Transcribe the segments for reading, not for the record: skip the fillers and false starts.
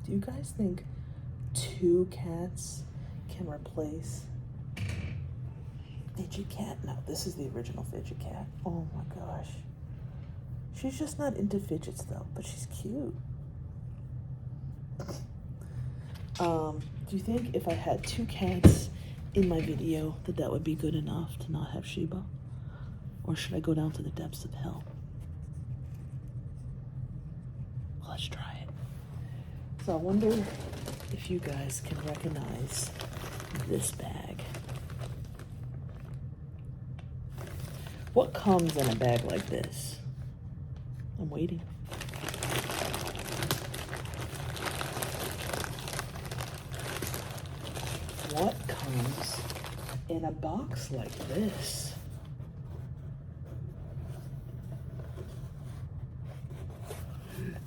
Do you guys think 2 cats can replace Fidget Cat? No, this is the original Fidget Cat. Oh my gosh. She's just not into fidgets though, but she's cute. Do you think if I had 2 cats in my video that would be good enough to not have Sheba? Or should I go down to the depths of hell? Let's try it. So I wonder if you guys can recognize this bag. What comes in a bag like this? I'm waiting. What comes in a box like this?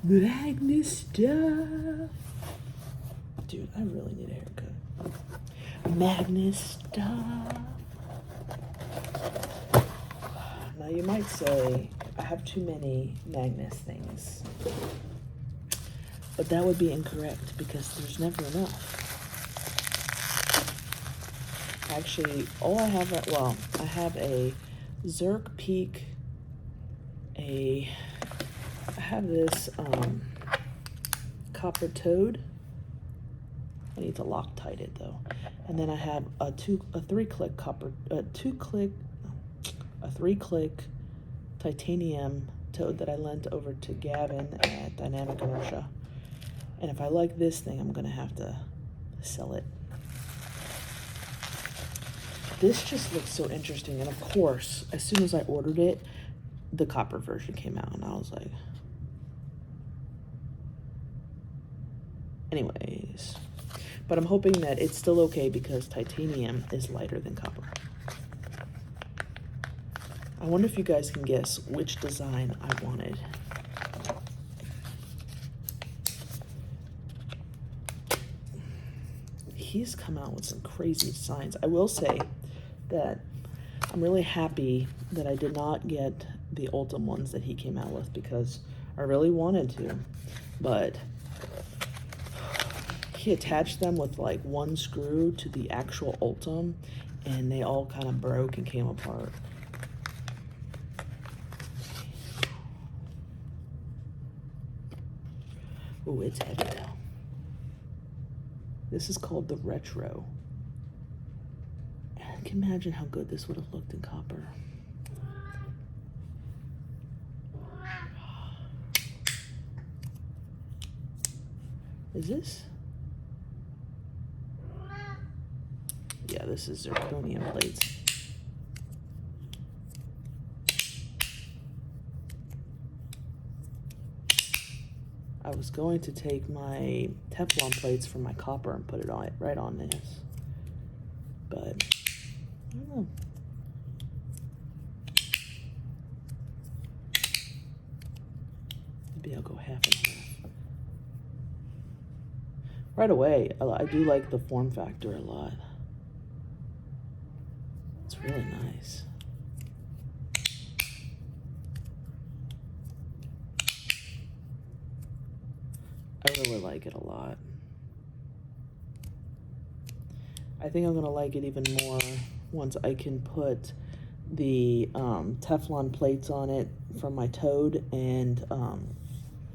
Magnus stuff. Dude, I really need a haircut. Magnus stuff. Now you might say I have too many Magnus things, but that would be incorrect because there's never enough. Actually, all I have, I have a Zerk Peak, I have this copper toad. I need to Loctite it though. And then I have a 3-click titanium toad that I lent over to Gavin at Dynamic Inertia. And if I like this thing, I'm gonna have to sell it. This just looks so interesting. And of course, as soon as I ordered it, the copper version came out and I was like, anyways. But I'm hoping that it's still okay because titanium is lighter than copper. I wonder if you guys can guess which design I wanted. He's come out with some crazy designs. I will say that I'm really happy that I did not get the Ultim ones that he came out with because I really wanted to, but he attached them with like 1 screw to the actual Ultim and they all kind of broke and came apart. Oh, it's heavy though. This is called the Retro. I can imagine how good this would have looked in copper. Is this? Yeah, this is zirconium plates. I was going to take my Teflon plates from my copper and put it on right on this, but I don't know. Maybe I'll go half and half. Right away, I do like the form factor a lot. It's really nice. I really like it a lot. I think I'm gonna like it even more once I can put the Teflon plates on it from my Toad, and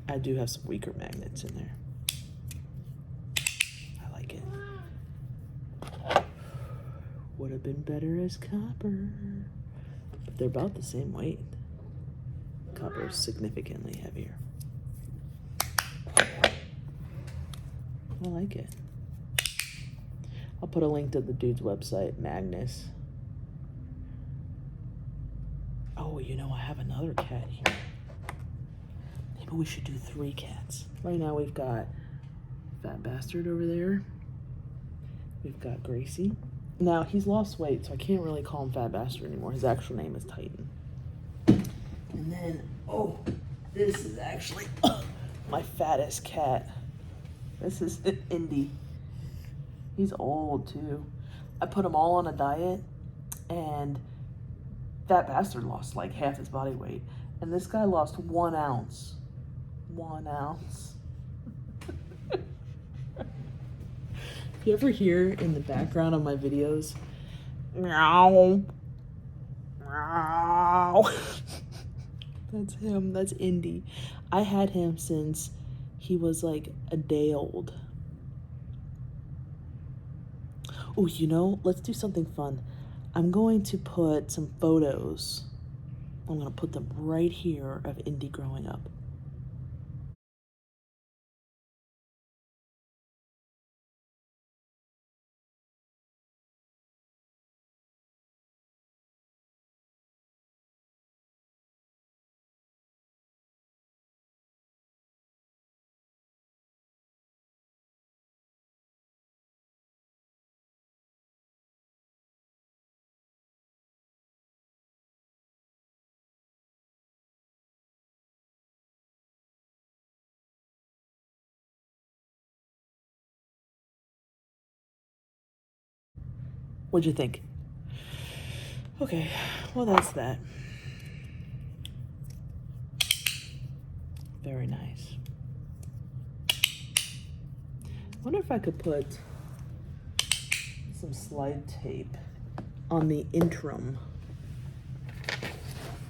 I do have some weaker magnets in there. I like it. Would have been better as copper, but they're about the same weight. Copper is significantly heavier. I like it. I'll put a link to the dude's website, Magnus. Oh, you know, I have another cat here. Maybe we should do 3 cats. Right now we've got Fat Bastard over there. We've got Gracie. Now, he's lost weight, so I can't really call him Fat Bastard anymore. His actual name is Titan. And then, oh, this is actually my fattest cat. This is Indy. He's old too. I put him all on a diet, and Fat Bastard lost like half his body weight. And this guy lost 1 ounce. 1 ounce. You ever hear in the background of my videos, meow, meow? That's him. That's Indy. I had him since he was like a day old. Oh, you know, let's do something fun. I'm going to put some photos. I'm going to put them right here of Indy growing up. What'd you think? Okay, well, that's that. Very nice. I wonder if I could put some slide tape on the interim.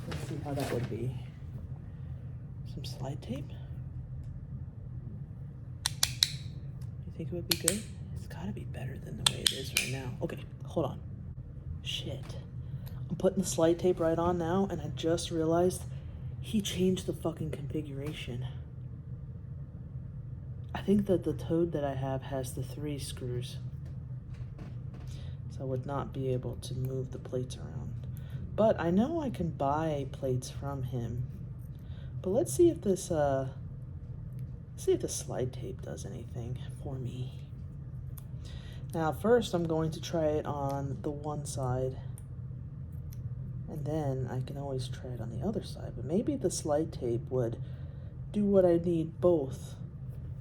Let's see how that would be. Some slide tape? You think it would be good? It's gotta be better than the way it is right now. Okay, hold on. Shit. I'm putting the slide tape right on now, and I just realized he changed the fucking configuration. I think that the Toad that I have has the 3 screws. So I would not be able to move the plates around. But I know I can buy plates from him. But let's see if this slide tape does anything for me. Now first I'm going to try it on the one side, and then I can always try it on the other side. But maybe the slide tape would do what I need both,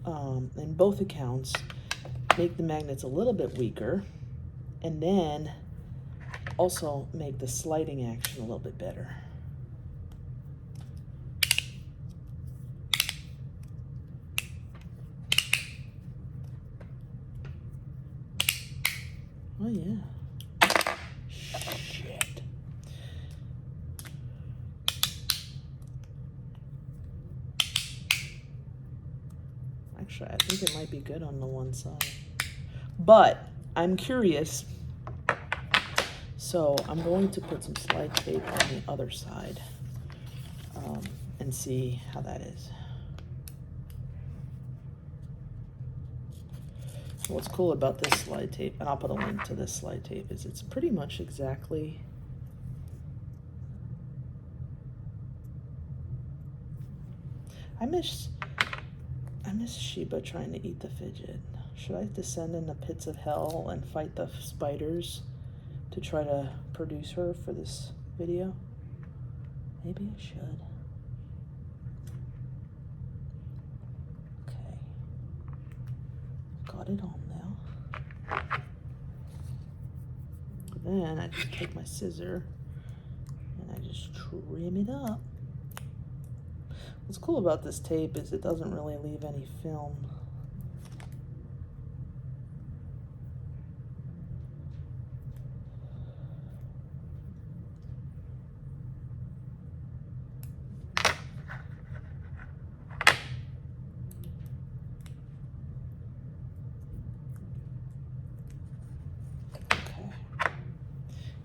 in both accounts, make the magnets a little bit weaker, and then also make the sliding action a little bit better. Oh yeah. Shit. Actually, I think it might be good on the one side. But I'm curious. So I'm going to put some slide tape on the other side and see how that is. What's cool about this slide tape, and I'll put a link to this slide tape, is it's pretty much exactly I miss Sheba trying to eat the Fidget. Should I descend into pits of hell and fight the spiders to try to produce her for this video? Maybe I should. Okay. Got it on now. Then I just take my scissor and I just trim it up. What's cool about this tape is it doesn't really leave any film.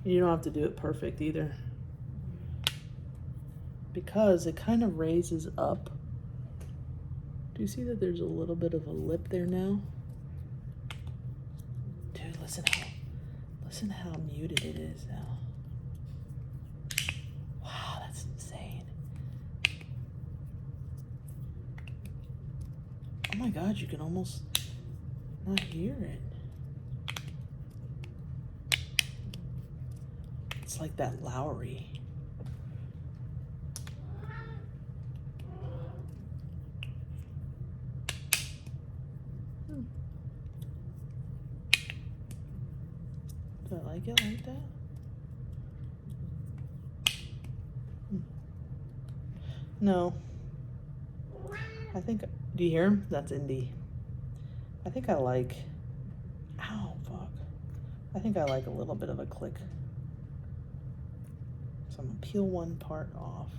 You don't have to do it perfect either, because it kind of raises up. Do you see that there's a little bit of a lip there now? Dude, listen how muted it is now. Wow, that's insane. Oh my God, you can almost not hear it. It's like that Lowry. Do I like it like that? No. I think, do you hear him? That's Indy. I think I like Ow, fuck. I think I like a little bit of a click. So I'm gonna peel one part off.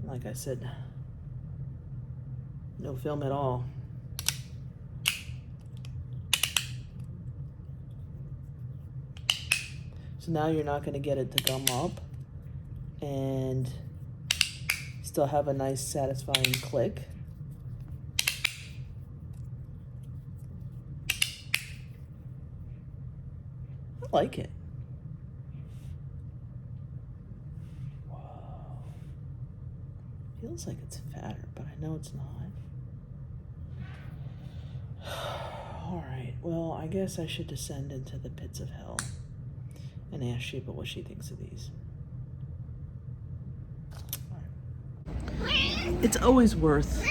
Like I said, no film at all. So now you're not gonna get it to gum up and still have a nice satisfying click. I like it. Whoa. Feels like it's fatter, but I know it's not. All right, well, I guess I should descend into the pits of hell and ask Sheba what she thinks of these. All right. It's always worth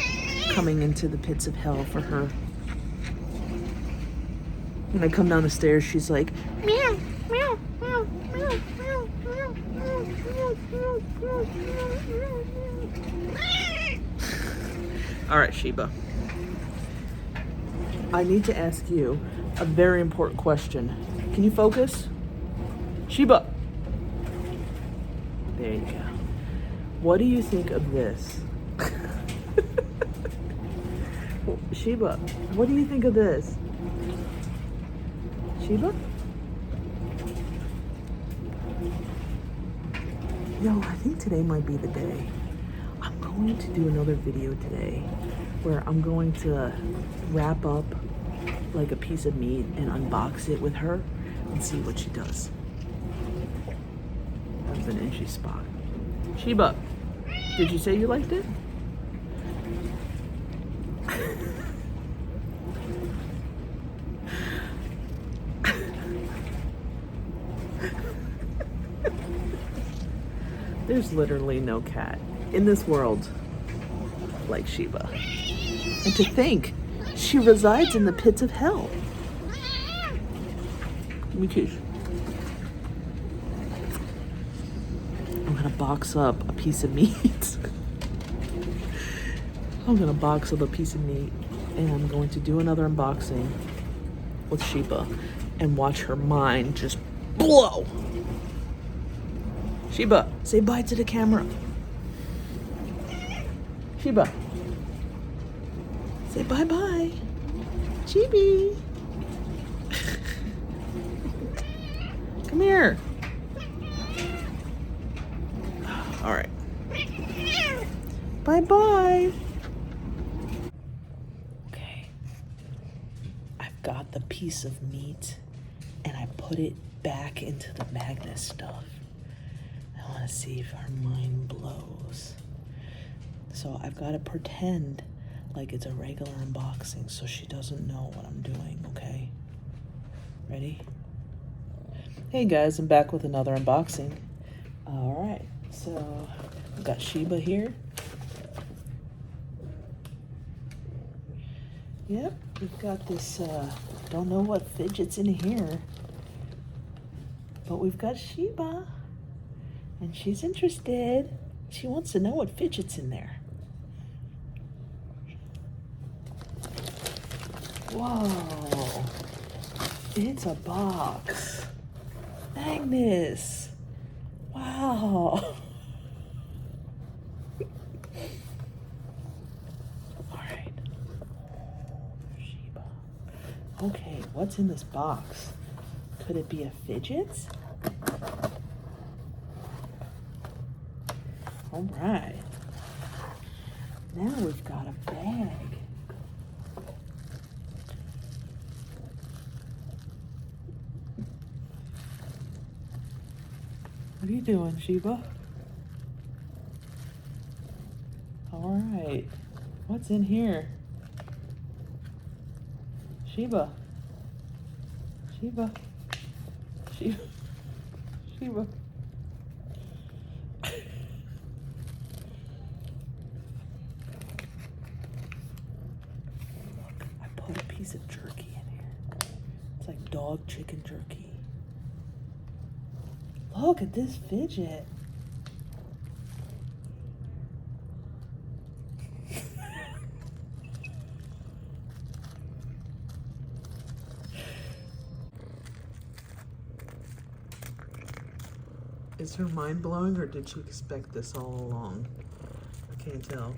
coming into the pits of hell for her. When I come down the stairs, she's like, meow, meow, meow, meow, meow, meow, meow, meow, meow. All right, Sheba. I need to ask you a very important question. Can you focus? Sheba. There you go. What do you think of this? Sheba, what do you think of this? Sheba? No, I think today might be the day. I'm going to do another video today where I'm going to wrap up like a piece of meat and unbox it with her and see what she does. That was an itchy spot. Sheba, did you say you liked it? There's literally no cat in this world like Sheba. And to think, she resides in the pits of hell. Give me a kiss. I'm gonna box up a piece of meat. I'm gonna box up a piece of meat and I'm going to do another unboxing with Sheba and watch her mind just blow. Sheba, say bye to the camera. Sheba, say bye-bye. Chibi. Come here. All right. Bye-bye. Okay. I've got the piece of meat and I put it back into the Magnus stuff. I want to see if her mind blows. So I've got to pretend like it's a regular unboxing so she doesn't know what I'm doing, okay? Ready? Hey guys, I'm back with another unboxing. All right, so I've got Sheba here. Yep, we've got this, don't know what fidget's in here, but we've got Sheba. And she's interested. She wants to know what fidget's in there. Whoa. It's a box. Magnus. Wow. All right. Sheba. Okay, what's in this box? Could it be a fidget? All right. Now we've got a bag. What are you doing, Sheba? All right. What's in here? Sheba. Sheba. Sheba. Sheba. Put a piece of jerky in here. It's like dog chicken jerky. Look at this fidget. Is her mind blowing, or did she expect this all along? I can't tell.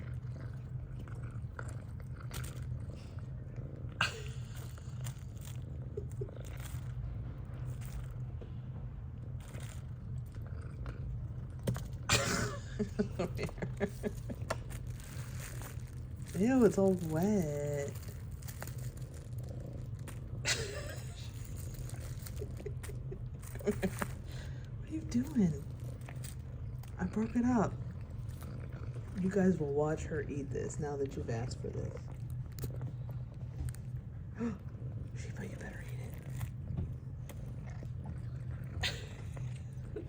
Ew, it's all wet. What are you doing? I broke it up. You guys will watch her eat this now that you've asked for this. Sheba, you better eat it.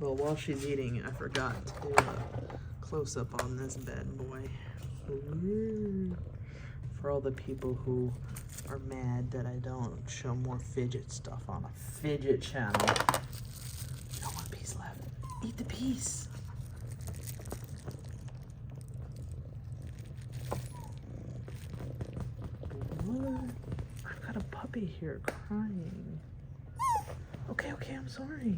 Well, while she's eating, I forgot to do a close-up on this bad boy. Ooh. For all the people who are mad that I don't show more Fidget stuff on a Fidget channel. You got one piece left. Eat the piece. What? I've got a puppy here crying. Okay, I'm sorry.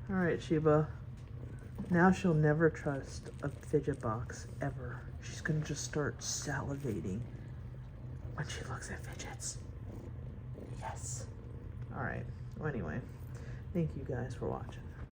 Alright, Sheba. Now she'll never trust a Fidget box, ever. She's gonna just start salivating when she looks at Fidgets. Yes. Alright. Well, anyway, thank you guys for watching.